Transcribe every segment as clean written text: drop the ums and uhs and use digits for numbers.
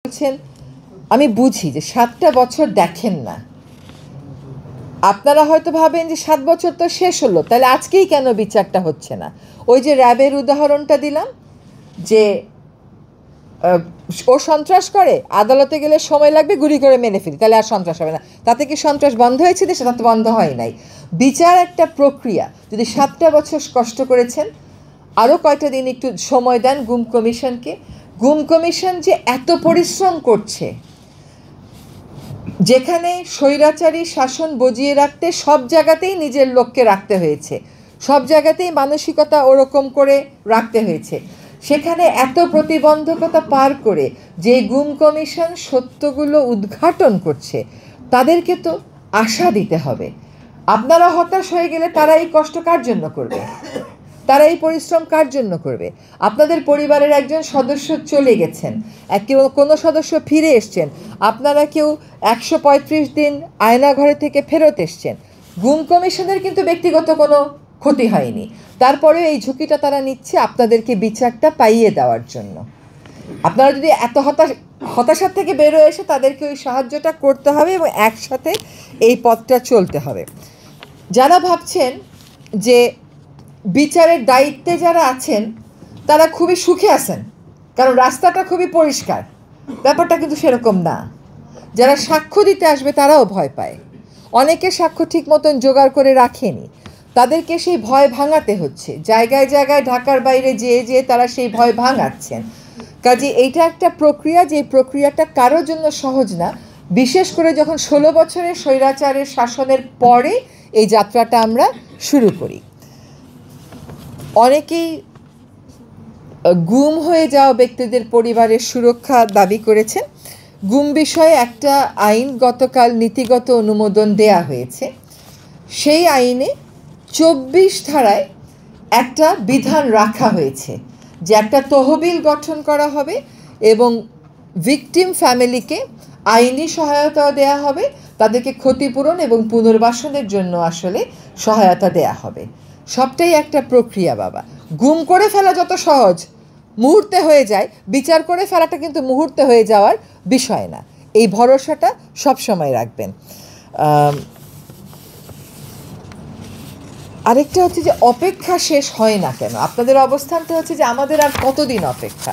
বলছেন আমি বুঝি যে 7টা বছর দেখেন না, আপনারা হয়তো ভাবেন যে 7 বছর তো শেষ হলো, তাহলে আজকেই কেন বিচারটা হচ্ছে না? ওই যে র্যাবের উদাহরণটা দিলাম যে ও সন্ত্রাস করে, আদালতে গেলে সময় লাগবে, গুলি করে মেরে ফেলি, তাহলে আর সন্ত্রাস হবে না। তাতে কি সন্ত্রাস বন্ধ হয়েছে? সেটা তো বন্ধ হয় নাই। বিচার একটা প্রক্রিয়া। যদি 7টা বছর কষ্ট করেছেন, আরও কয়টা দিন একটু সময় দেন গুম কমিশনকে। গুম কমিশন যে এত পরিশ্রম করছে, যেখানে স্বৈরাচারী শাসন বজিয়ে রাখতে সব জায়গাতেই নিজের লোককে রাখতে হয়েছে, সব জায়গাতেই মানসিকতা ওরকম করে রাখতে হয়েছে, সেখানে এত প্রতিবন্ধকতা পার করে যে গুম কমিশন সত্যগুলো উদ্ঘাটন করছে, তাদেরকে তো আশা দিতে হবে। আপনারা হতাশ হয়ে গেলে তারা এই কষ্ট কার জন্য করবে? তারা এই পরিশ্রম কার জন্য করবে? আপনাদের পরিবারের একজন সদস্য চলে গেছেন, কোনো সদস্য ফিরে এসছেন, আপনারা কেউ 135 দিন আয়নাঘরে থেকে ফেরত এসছেন। গুম কমিশনের কিন্তু ব্যক্তিগত কোনো ক্ষতি হয়নি, তারপরেও এই ঝুঁকিটা তারা নিচ্ছে আপনাদেরকে বিচারটা পাইয়ে দেওয়ার জন্য। আপনারা যদি এত হতাশার থেকে বেরোয় এসে তাদেরকে ওই সাহায্যটা করতে হবে এবং একসাথে এই পথটা চলতে হবে। যারা ভাবছেন যে বিচারের দায়িত্বে যারা আছেন তারা খুবই সুখে আছেন, কারণ রাস্তাটা খুবই পরিষ্কার, ব্যাপারটা কিন্তু সেরকম না। যারা সাক্ষ্য দিতে আসবে তারাও ভয় পায়, অনেকে সাক্ষ্য ঠিক মতন জোগাড় করে রাখেনি, তাদেরকে সেই ভয় ভাঙাতে হচ্ছে, জায়গায় জায়গায় ঢাকার বাইরে যেয়ে যেয়ে তারা সেই ভয় ভাঙাচ্ছেন। কাজে এইটা একটা প্রক্রিয়া, যে প্রক্রিয়াটা কারোর জন্য সহজ না, বিশেষ করে যখন 16 বছরের স্বৈরাচারের শাসনের পরে এই যাত্রাটা আমরা শুরু করি। অনেকেই গুম হয়ে যাওয়া ব্যক্তিদের পরিবারের সুরক্ষা দাবি করেছেন। গুম বিষয়ে একটা আইন গতকাল নীতিগত অনুমোদন দেয়া হয়েছে। সেই আইনে 24 ধারায় একটা বিধান রাখা হয়েছে যে একটা তহবিল গঠন করা হবে এবং ভিকটিম ফ্যামিলিকে আইনি সহায়তা দেয়া হবে, তাদেরকে ক্ষতিপূরণ এবং পুনর্বাসনের জন্য আসলে সহায়তা দেয়া হবে। সবটাই একটা প্রক্রিয়া বাবা। গুম করে ফেলা যত সহজ, মুহূর্তে হয়ে যায়, বিচার করে ফেলাটা কিন্তু মুহূর্তে হয়ে যাওয়ার বিষয় না, এই ভরসাটা সব সময় রাখবেন। আরেকটা হচ্ছে যে অপেক্ষা শেষ হয় না কেন? আপনাদের অবস্থানটা হচ্ছে যে আমাদের আর কতদিন অপেক্ষা,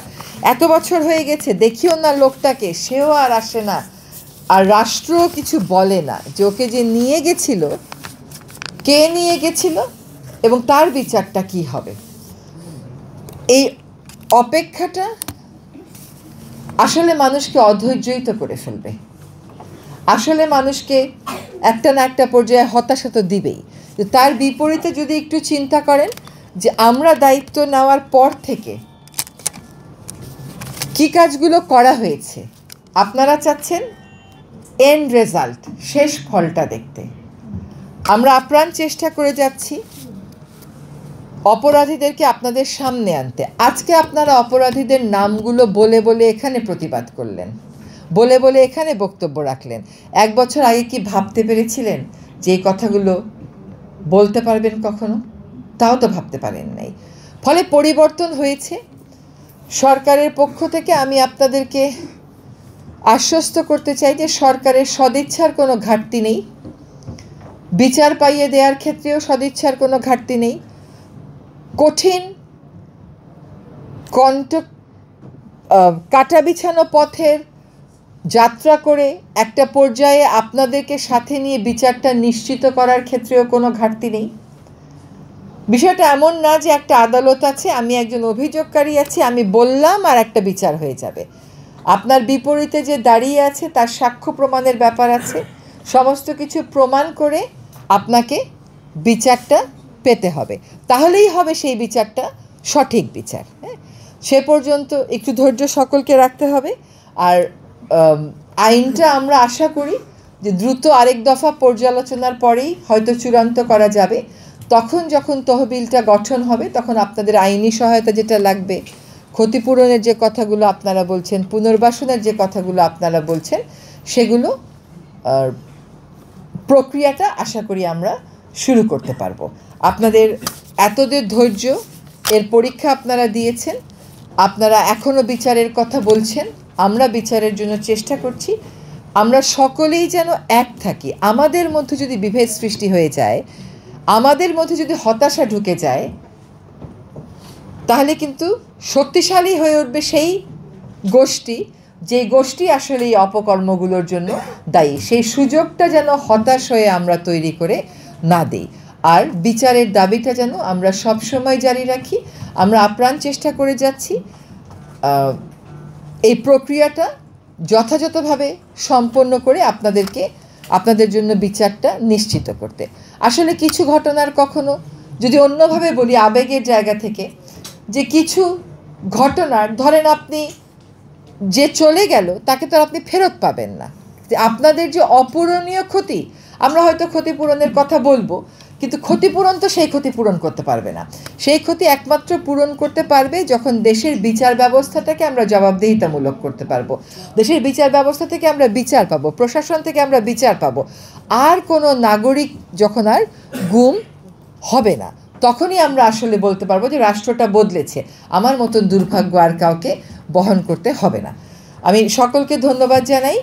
এত বছর হয়ে গেছে, দেখিও না লোকটাকে, সেও আর আসে না, আর রাষ্ট্রও কিছু বলে না যে ওকে যে নিয়ে গেছিল, কে নিয়ে গেছিল এবং তার বিচারটা কি হবে। এই অপেক্ষাটা আসলে মানুষকে অধৈর্যিত করে ফেলবে, আসলে মানুষকে একটা না একটা পর্যায়ে হতাশা তো দিবেই। তার বিপরীতে যদি একটু চিন্তা করেন যে আমরা দায়িত্ব নেওয়ার পর থেকে কী কাজগুলো করা হয়েছে, আপনারা চাচ্ছেন এন্ড রেজাল্ট, শেষ ফলটা দেখতে। আমরা আপ্রাণ চেষ্টা করে যাচ্ছি অপরাধীদেরকে আপনাদের সামনে আনতে। আজকে আপনারা অপরাধীদের নামগুলো বলে বলে এখানে প্রতিবাদ করলেন, বলে বলে এখানে বক্তব্য রাখলেন। 1 বছর আগে কি ভাবতে পেরেছিলেন যে এই কথাগুলো বলতে পারবেন কখনো? তাও তো ভাবতে পারেন নাই। ফলে পরিবর্তন হয়েছে। সরকারের পক্ষ থেকে আমি আপনাদেরকে আশ্বস্ত করতে চাই যে সরকারের সদিচ্ছার কোনো ঘাটতি নেই, বিচার পাইয়ে দেওয়ার ক্ষেত্রেও সদিচ্ছার কোনো ঘাটতি নেই। কঠিন কাটা বিছানো পথের যাত্রা করে একটা পর্যায়ে আপনাদেরকে সাথে নিয়ে বিচারটা নিশ্চিত করার ক্ষেত্রেও কোনো ঘাটতি নেই। বিষয়টা এমন না যে একটা আদালত আছে, আমি একজন অভিযোগকারী আছি, আমি বললাম আর একটা বিচার হয়ে যাবে। আপনার বিপরীতে যে দাঁড়িয়ে আছে তার সাক্ষ্য প্রমাণের ব্যাপার আছে, সমস্ত কিছু প্রমাণ করে আপনাকে বিচারটা পেতে হবে, তাহলেই হবে সেই বিচারটা সঠিক বিচার। হ্যাঁ, সে পর্যন্ত একটু ধৈর্য সকলকে রাখতে হবে। আর আইনটা আমরা আশা করি যে দ্রুত আরেক দফা পর্যালোচনার পরেই হয়তো চূড়ান্ত করা যাবে। তখন যখন তহবিলটা গঠন হবে, তখন আপনাদের আইনি সহায়তা যেটা লাগবে, ক্ষতিপূরণের যে কথাগুলো আপনারা বলছেন, পুনর্বাসনের যে কথাগুলো আপনারা বলছেন, সেগুলো প্রক্রিয়াটা আশা করি আমরা শুরু করতে পারবো। আপনাদের এতদের ধৈর্য, এর পরীক্ষা আপনারা দিয়েছেন, আপনারা এখনও বিচারের কথা বলছেন, আমরা বিচারের জন্য চেষ্টা করছি। আমরা সকলেই যেন এক থাকি। আমাদের মধ্যে যদি বিভেদ সৃষ্টি হয়ে যায়, আমাদের মধ্যে যদি হতাশা ঢুকে যায়, তাহলে কিন্তু শক্তিশালী হয়ে উঠবে সেই গোষ্ঠী, যে গোষ্ঠী আসলে এই অপকর্মগুলোর জন্য দায়ী। সেই সুযোগটা যেন হতাশ হয়ে আমরা তৈরি করে না দিই। আর বিচারের দাবিটা যেন আমরা সবসময় জারি রাখি। আমরা আপ্রাণ চেষ্টা করে যাচ্ছি এই প্রক্রিয়াটা যথাযথভাবে সম্পন্ন করে আপনাদের জন্য বিচারটা নিশ্চিত করতে। আসলে কিছু ঘটনার কখনো, যদি অন্যভাবে বলি আবেগের জায়গা থেকে, যে কিছু ঘটনার ধরেন আপনি যে চলে গেল তাকে তো আপনি ফেরত পাবেন না। আপনাদের যে অপূরণীয় ক্ষতি, আমরা হয়তো ক্ষতিপূরণের কথা বলবো, কিন্তু ক্ষতিপূরণ তো সেই ক্ষতি পূরণ করতে পারবে না। সেই ক্ষতি একমাত্র পূরণ করতে পারবে যখন দেশের বিচার ব্যবস্থাটাকে আমরা জবাবদিহিতামূলক করতে পারবো। দেশের বিচার ব্যবস্থা থেকে আমরা বিচার পাবো, প্রশাসন থেকে আমরা বিচার পাবো। আর কোনো নাগরিক যখন আর গুম হবে না, তখনই আমরা আসলে বলতে পারবো যে রাষ্ট্রটা বদলেছে, আমার মতন দুর্ভাগ্য আর কাউকে বহন করতে হবে না। আমি সকলকে ধন্যবাদ জানাই।